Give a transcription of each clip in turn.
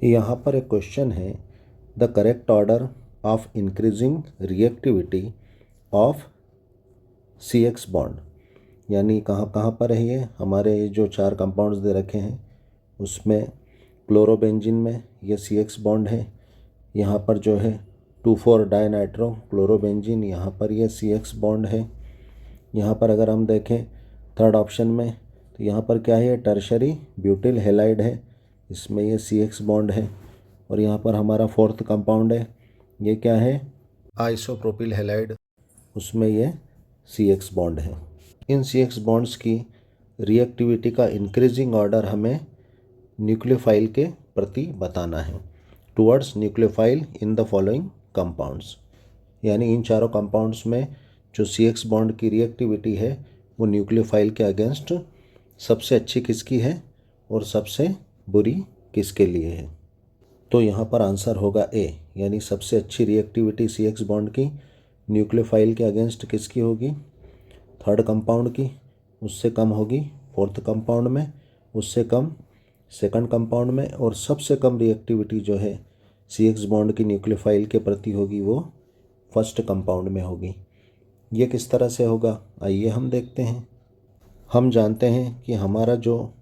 यहाँ पर एक क्वेश्चन है, the correct order of increasing reactivity of CX bond, यानी कहाँ कहाँ पर है ये हमारे जो 4 कंपाउंड्स दे रखे हैं उसमें क्लोरोबेंजीन में ये CX बॉन्ड है। यहाँ पर जो है 2,4 डाइनाइट्रो क्लोरोबेंजीन, यहाँ पर ये CX बॉन्ड है। यहाँ पर अगर हम देखें थर्ड ऑप्शन में तो यहाँ पर क्या है, टर्शरी ब्यूटिल हैलाइड है, इसमें ये CX बॉन्ड है। और यहाँ पर हमारा फोर्थ कंपाउंड है, ये क्या है, आइसोप्रोपिल हैलाइड, उसमें ये CX बॉन्ड है। इन CX बॉन्ड्स की रिएक्टिविटी का इंक्रीजिंग ऑर्डर हमें न्यूक्लियोफाइल के प्रति बताना है, towards nucleophile in the following compounds. यानी इन चारों कंपाउंड्स में जो CX बॉन्ड की रिएक्टिविटी है वो न्यूक्लियोफाइल के अगेंस्ट सबसे अच्छी किसकी है और सबसे बुरी किसके लिए है। तो यहाँ पर आंसर होगा ए, यानी सबसे अच्छी रिएक्टिविटी CX बॉन्ड की न्यूक्लियोफाइल के अगेंस्ट किसकी होगी, थर्ड कंपाउंड की, उससे कम होगी फोर्थ कंपाउंड में, उससे कम सेकंड कंपाउंड में, और सबसे कम रिएक्टिविटी जो है CX बॉन्ड की न्यूक्लियोफाइल के प्रति होगी वो फर्स्ट कंपाउंड में होगी। ये किस तरह से होगा, आइए हम देखते हैं। हम जानते हैं कि हमारा जो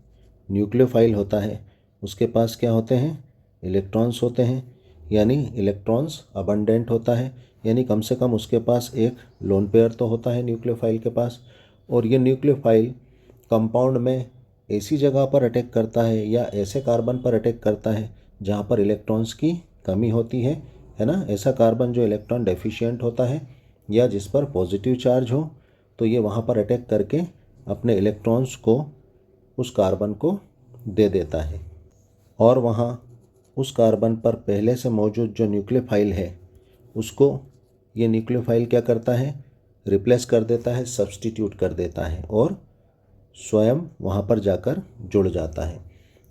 न्यूक्लियोफाइल होता है उसके पास क्या होते हैं, इलेक्ट्रॉन्स होते हैं, यानी इलेक्ट्रॉन्स अबंडेंट होता है, यानी कम से कम उसके पास एक लोन पेयर तो होता है न्यूक्लियोफाइल के पास। और ये न्यूक्लियोफाइल कंपाउंड में ऐसी जगह पर अटैक करता है या ऐसे कार्बन पर अटैक करता है जहाँ पर इलेक्ट्रॉन्स की कमी होती है ना, ऐसा कार्बन जो इलेक्ट्रॉन डेफिशिएंट होता है या जिस पर पॉजिटिव चार्ज हो, तो ये वहाँ पर अटैक करके अपने इलेक्ट्रॉन्स को उस कार्बन को दे देता है। और वहाँ उस कार्बन पर पहले से मौजूद जो न्यूक्लियोफाइल है उसको ये न्यूक्लियोफाइल क्या करता है, रिप्लेस कर देता है, सब्स्टिट्यूट कर देता है और स्वयं वहाँ पर जाकर जुड़ जाता है।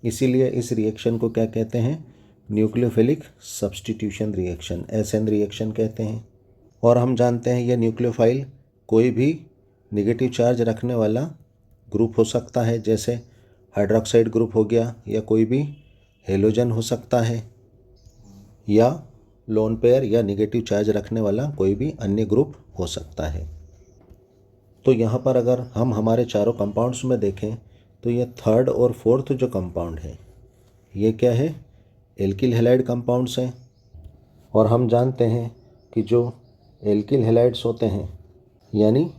इसीलिए इस रिएक्शन को क्या कहते हैं, nucleophilic substitution reaction, SN reaction कहते हैं। और हम जानते हैं ये न्यूक्लियोफाइल कोई भी नेगेटिव चार्ज रखने वाला ग्रुप हो सकता है, जैसे हाइड्रोक्साइड ग्रुप हो गया, या कोई भी हेलोजन हो सकता है, या लोन पेयर या नेगेटिव चार्ज रखने वाला कोई भी अन्य ग्रुप हो सकता है। तो यहाँ पर अगर हम हमारे चारों कंपाउंड्स में देखें तो ये थर्ड और फोर्थ जो कंपाउंड है ये क्या है, एल्किल हैलाइड कंपाउंड्स हैं। और हम जानते हैं कि जो एल्किल हैलाइड्स होते हैं यानी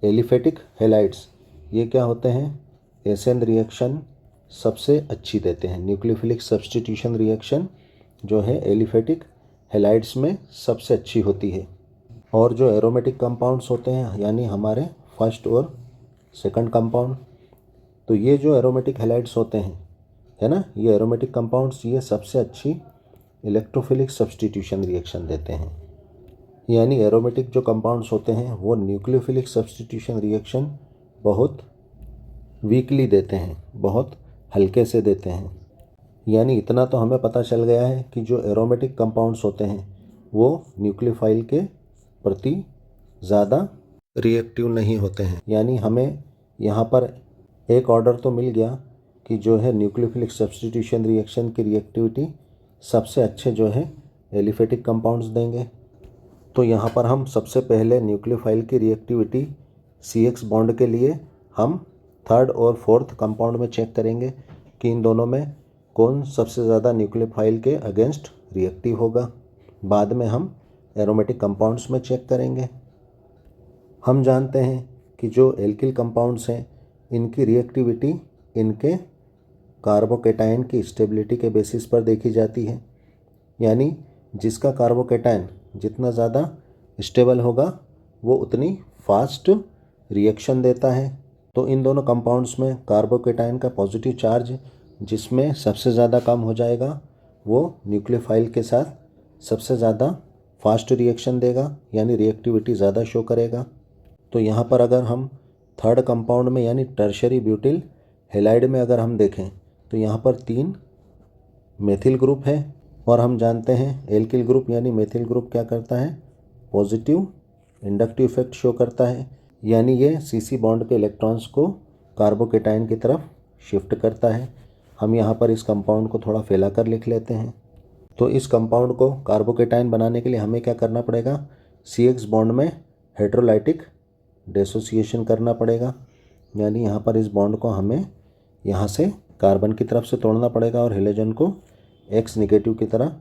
एलिफेटिक हैलाइड्स, ये क्या होते हैं, SN रिएक्शन सबसे अच्छी देते हैं। न्यूक्लियोफिलिक सब्स्टिट्यूशन रिएक्शन जो है एलिफेटिक हैलाइड्स में सबसे अच्छी होती है। और जो एरोमेटिक कंपाउंड्स होते हैं यानी हमारे फर्स्ट और सेकंड कंपाउंड, तो ये जो एरोमेटिक हैलाइड्स होते हैं है ना, ये एरोमेटिक कंपाउंड्स ये सबसे अच्छी इलेक्ट्रोफिलिक सब्स्टिट्यूशन रिएक्शन देते हैं। यानी एरोमेटिक जो कंपाउंड्स होते हैं वो न्यूक्लियोफिलिक सब्स्टिट्यूशन रिएक्शन बहुत वीकली देते हैं, बहुत हल्के से देते हैं। यानी इतना तो हमें पता चल गया है कि जो एरोमेटिक कंपाउंड्स होते हैं वो न्यूक्लियोफाइल के प्रति ज़्यादा रिएक्टिव नहीं होते हैं। यानी हमें यहाँ पर एक ऑर्डर तो मिल गया कि जो है न्यूक्लियोफिलिक सब्स्टिट्यूशन रिएक्शन की रिएक्टिविटी सबसे अच्छे जो है एलिफेटिक कंपाउंड्स देंगे। तो यहाँ पर हम सबसे पहले न्यूक्लियोफाइल की रिएक्टिविटी CX बॉन्ड के लिए हम थर्ड और फोर्थ कंपाउंड में चेक करेंगे कि इन दोनों में कौन सबसे ज़्यादा न्यूक्लियोफाइल के अगेंस्ट रिएक्टिव होगा। बाद में हम एरोमेटिक कंपाउंड्स में चेक करेंगे। हम जानते हैं कि जो एल्किल कंपाउंड्स हैं इनकी रिएक्टिविटी इनके कार्बोकेटाइन की स्टेबिलिटी के बेसिस पर देखी जाती है, यानी जिसका कार्बोकेटाइन जितना ज़्यादा स्टेबल होगा वो उतनी फास्ट रिएक्शन देता है। तो इन दोनों कंपाउंड्स में कार्बोकेटाइन का पॉजिटिव चार्ज जिसमें सबसे ज़्यादा कम हो जाएगा वो न्यूक्लियोफाइल के साथ सबसे ज़्यादा फास्ट रिएक्शन देगा, यानी रिएक्टिविटी ज़्यादा शो करेगा। तो यहाँ पर अगर हम थर्ड कंपाउंड में यानी टर्शरी ब्यूटिल हैलाइड में अगर हम देखें तो यहाँ पर 3 मेथिल ग्रुप है। और हम जानते हैं एल्किल ग्रुप यानी मेथिल ग्रुप क्या करता है, पॉजिटिव इंडक्टिव इफेक्ट शो करता है, यानी ये CC बॉन्ड के इलेक्ट्रॉन्स को कार्बोकेटाइन की तरफ शिफ्ट करता है। हम यहाँ पर इस कंपाउंड को थोड़ा फैला कर लिख लेते हैं। तो इस कंपाउंड को कार्बोकेटाइन बनाने के लिए हमें क्या करना पड़ेगा, CH बॉन्ड में हेटेरोलाइटिक डिसोसिएशन करना पड़ेगा। यानी यहाँ पर इस बॉन्ड को हमें यहाँ से कार्बन की तरफ से तोड़ना पड़ेगा और हाइड्रोजन को X नेगेटिव की तरह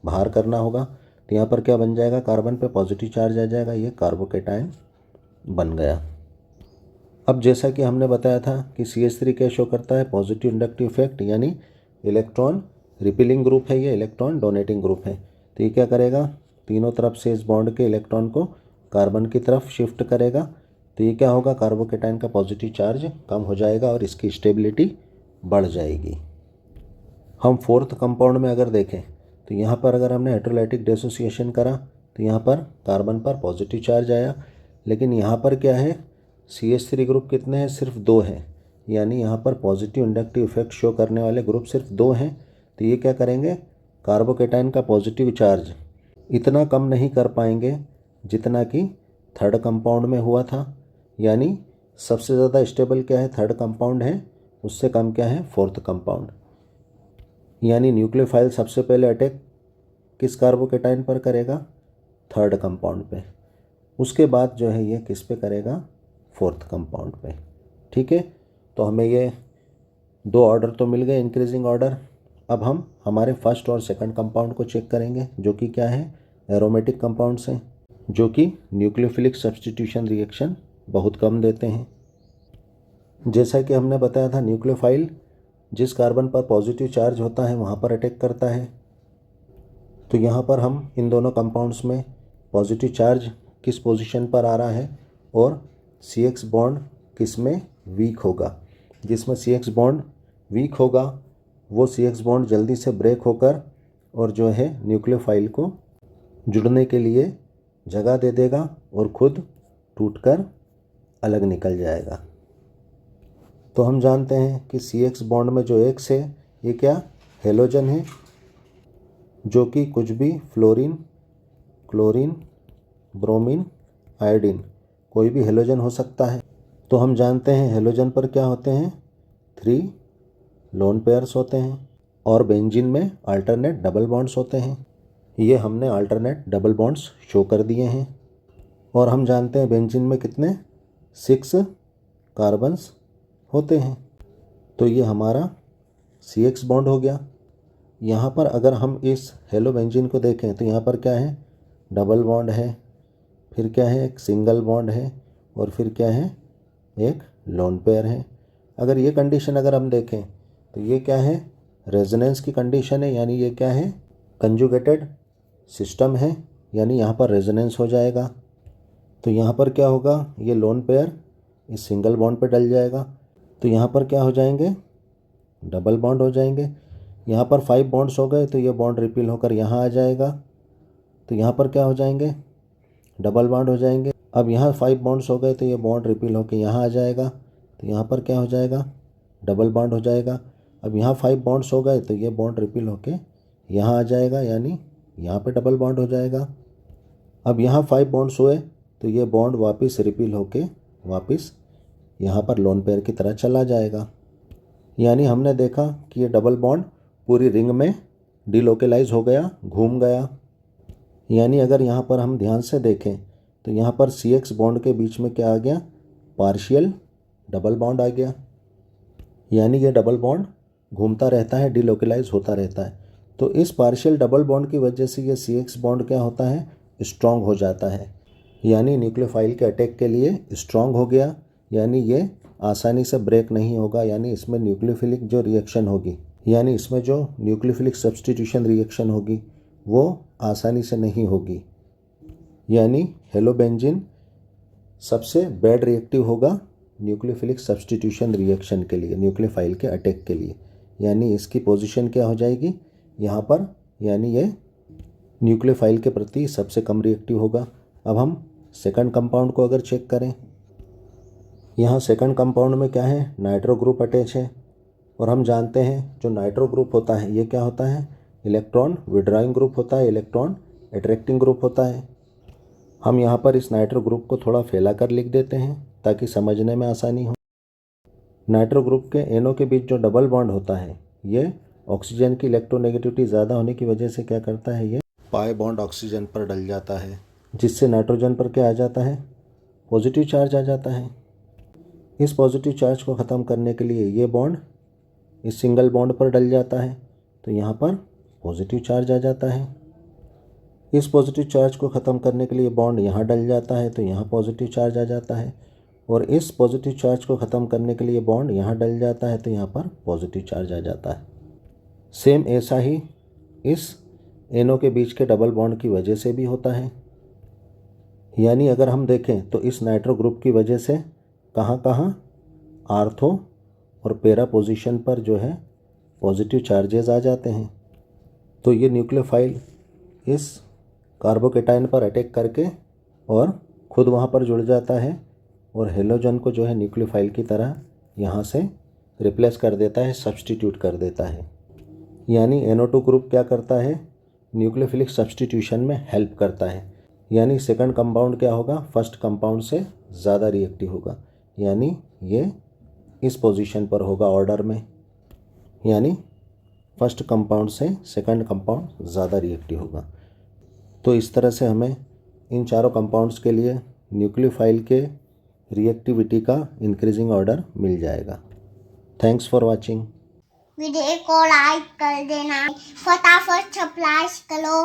बाहर करना होगा। तो यहाँ पर क्या बन जाएगा, कार्बन पे पॉजिटिव चार्ज आ जाएगा, ये कार्बोकेटाइन बन गया। अब जैसा कि हमने बताया था कि CH3 क्या शो करता है, पॉजिटिव इंडक्टिव इफेक्ट, यानी इलेक्ट्रॉन रिपीलिंग ग्रुप है, ये इलेक्ट्रॉन डोनेटिंग ग्रुप है। तो ये क्या करेगा, तीनों तरफ से इस बॉन्ड के इलेक्ट्रॉन को कार्बन की तरफ शिफ्ट करेगा। तो ये क्या होगा, कार्बोकेटाइन का पॉजिटिव चार्ज कम हो जाएगा और इसकी स्टेबिलिटी बढ़ जाएगी। हम फोर्थ कंपाउंड में अगर देखें तो यहाँ पर अगर हमने हेटेरोलाइटिक डिसोसिएशन करा तो यहाँ पर कार्बन पर पॉजिटिव चार्ज आया, लेकिन यहाँ पर क्या है, CH3 ग्रुप कितने हैं, सिर्फ 2 हैं। यानी यहाँ पर पॉजिटिव इंडक्टिव इफेक्ट शो करने वाले ग्रुप सिर्फ 2 हैं। तो ये क्या करेंगे, कार्बोकेटाइन का पॉजिटिव चार्ज इतना कम नहीं कर पाएंगे जितना कि थर्ड कंपाउंड में हुआ था। यानी सबसे ज़्यादा स्टेबल क्या है, थर्ड कंपाउंड है, उससे कम क्या है, फोर्थ कंपाउंड। यानी न्यूक्लियोफाइल सबसे पहले अटैक किस कार्बोकेटाइन पर करेगा, थर्ड कंपाउंड पे, उसके बाद जो है ये किस पे करेगा, फोर्थ कंपाउंड पे। ठीक है, तो हमें ये 2 ऑर्डर तो मिल गए, इंक्रीजिंग ऑर्डर। अब हम हमारे फर्स्ट और सेकंड कंपाउंड को चेक करेंगे, जो कि क्या है, एरोमेटिक कंपाउंड्स हैं, जो कि न्यूक्लियोफिलिक सब्स्टिट्यूशन रिएक्शन बहुत कम देते हैं। जैसा कि हमने बताया था, न्यूक्लियोफाइल जिस कार्बन पर पॉजिटिव चार्ज होता है वहाँ पर अटैक करता है। तो यहाँ पर हम इन दोनों कंपाउंड्स में पॉजिटिव चार्ज किस पोजीशन पर आ रहा है और CX बॉन्ड किस में वीक होगा। जिसमें CX बॉन्ड वीक होगा वो CX बॉन्ड जल्दी से ब्रेक होकर और जो है न्यूक्लियोफाइल को जुड़ने के लिए जगह दे देगा और खुद टूटकर अलग निकल जाएगा। तो हम जानते हैं कि CX बॉन्ड में जो X है ये क्या, हेलोजन है, जो कि कुछ भी फ्लोरीन, क्लोरीन, ब्रोमीन, आयोडीन, कोई भी हेलोजन हो सकता है। तो हम जानते हैं हेलोजन पर क्या होते हैं, 3 लोन पेयर्स होते हैं और बेंजीन में अल्टरनेट डबल बॉन्ड्स होते हैं। ये हमने अल्टरनेट डबल बॉन्ड्स शो कर दिए हैं। और हम जानते हैं बेंजीन में कितने, 6 कार्बन्स होते हैं। तो ये हमारा CX बॉन्ड हो गया। यहाँ पर अगर हम इस हेलो बेंजीन को देखें तो यहाँ पर क्या है, डबल बॉन्ड है, फिर क्या है, एक सिंगल बॉन्ड है और फिर क्या है, एक लोन पेयर है। अगर ये कंडीशन अगर हम देखें तो ये क्या है, रेजोनेंस की कंडीशन है, यानी ये क्या है, कंजुगेटेड सिस्टम है, यानी यहाँ पर रेजोनेंस हो जाएगा। तो यहाँ पर क्या होगा, ये लोन पेयर इस सिंगल बॉन्ड पे डल जाएगा। तो यहाँ पर क्या हो जाएंगे, डबल बॉन्ड हो जाएंगे। यहाँ पर 5 बॉन्ड्स हो गए तो ये बॉन्ड रिपील होकर यहाँ आ जाएगा। तो यहाँ पर क्या हो जाएंगे, डबल बॉन्ड हो जाएंगे। अब यहाँ 5 बॉन्ड्स हो गए तो ये बॉन्ड रिपील होकर यहाँ आ जाएगा। तो यहाँ पर क्या हो जाएगा, डबल बॉन्ड हो जाएगा। अब यहाँ 5 बॉन्ड्स हो गए तो ये बॉन्ड रिपील होकर यहाँ आ जाएगा, यानी यहाँ पे डबल बॉन्ड हो जाएगा। अब यहाँ 5 बॉन्ड्स हुए तो ये बॉन्ड वापस रिपील होके वापस यहाँ पर लोन पेयर की तरह चला जाएगा। यानी हमने देखा कि ये डबल बॉन्ड पूरी रिंग में डिलोकेलाइज हो गया, घूम गया। यानी अगर यहाँ पर हम ध्यान से देखें तो यहाँ पर CX बॉन्ड के बीच में क्या आ गया, पार्शियल डबल बॉन्ड आ गया। यानी ये डबल बॉन्ड घूमता रहता है, डिलोकेलाइज होता रहता है। तो इस पार्शियल डबल बॉन्ड की वजह से ये CX बॉन्ड क्या होता है, स्ट्रॉन्ग हो जाता है। यानी न्यूक्लियोफाइल के अटैक के लिए स्ट्रॉन्ग हो गया, यानी ये आसानी से ब्रेक नहीं होगा। यानी इसमें न्यूक्लियोफिलिक जो रिएक्शन होगी, यानी इसमें जो न्यूक्लियोफिलिक सब्स्टिट्यूशन रिएक्शन होगी वो आसानी से नहीं होगी। यानी हेलोबेंजीन सबसे बैड रिएक्टिव होगा न्यूक्लियोफिलिक सब्स्टिट्यूशन रिएक्शन के लिए, न्यूक्लियोफाइल के अटैक के लिए। यानी इसकी पोजीशन क्या हो जाएगी यहाँ पर, यानी ये न्यूक्लियोफाइल के प्रति सबसे कम रिएक्टिव होगा। अब हम सेकंड कंपाउंड को अगर चेक करें, यहाँ सेकंड कंपाउंड में क्या है, नाइट्रो ग्रुप अटैच है। और हम जानते हैं जो नाइट्रो ग्रुप होता है ये क्या होता है, इलेक्ट्रॉन विड्रॉइंग ग्रुप होता है, इलेक्ट्रॉन अट्रैक्टिंग ग्रुप होता है। हम यहाँ पर इस नाइट्रो ग्रुप को थोड़ा फैला कर लिख देते हैं ताकि समझने में आसानी हो। नाइट्रो ग्रुप के एनओ के बीच जो डबल बॉन्ड होता है ये ऑक्सीजन की इलेक्ट्रोनेगेटिविटी ज़्यादा होने की वजह से क्या करता है, ये पाई बॉन्ड ऑक्सीजन पर डल जाता है, जिससे नाइट्रोजन पर क्या आ जाता है, पॉजिटिव चार्ज आ जाता है। इस पॉजिटिव चार्ज को ख़त्म करने के लिए ये बॉन्ड इस सिंगल बॉन्ड पर डल जाता है, तो यहाँ पर पॉजिटिव चार्ज आ जाता है। इस पॉजिटिव चार्ज को ख़त्म करने के लिए बॉन्ड यहाँ डल जाता है, तो यहाँ पॉजिटिव चार्ज आ जाता है। और इस पॉजिटिव चार्ज को ख़त्म करने के लिए बॉन्ड यहाँ डल जाता है, तो यहाँ पर पॉजिटिव चार्ज आ जाता है। सेम ऐसा ही इस एनओ के बीच के डबल बॉन्ड की वजह से भी होता है। यानी अगर हम देखें तो इस नाइट्रो ग्रुप की वजह से कहाँ कहाँ आर्थो और पैरा पोजीशन पर जो है पॉजिटिव चार्जेस आ जाते हैं। तो ये न्यूक्लियोफाइल इस कार्बोकेटाइन पर अटैक करके और खुद वहाँ पर जुड़ जाता है और हेलोजन को जो है न्यूक्लियोफाइल की तरह यहाँ से रिप्लेस कर देता है, सब्स्टिट्यूट कर देता है। यानी NO2 ग्रुप क्या करता है, न्यूक्लियोफिलिक सब्स्टिट्यूशन में हेल्प करता है। यानी सेकंड कंपाउंड क्या होगा, फर्स्ट कंपाउंड से ज़्यादा रिएक्टिव होगा, यानी ये इस पोजीशन पर होगा ऑर्डर में, यानी फर्स्ट कंपाउंड से सेकंड कंपाउंड ज़्यादा रिएक्टिव होगा। तो इस तरह से हमें इन चारों कंपाउंड्स के लिए न्यूक्लियोफाइल के रिएक्टिविटी का इंक्रीजिंग ऑर्डर मिल जाएगा। Thanks for watching. वीडियो को लाइक कर देना, फटाफट सब्सक्राइब करो।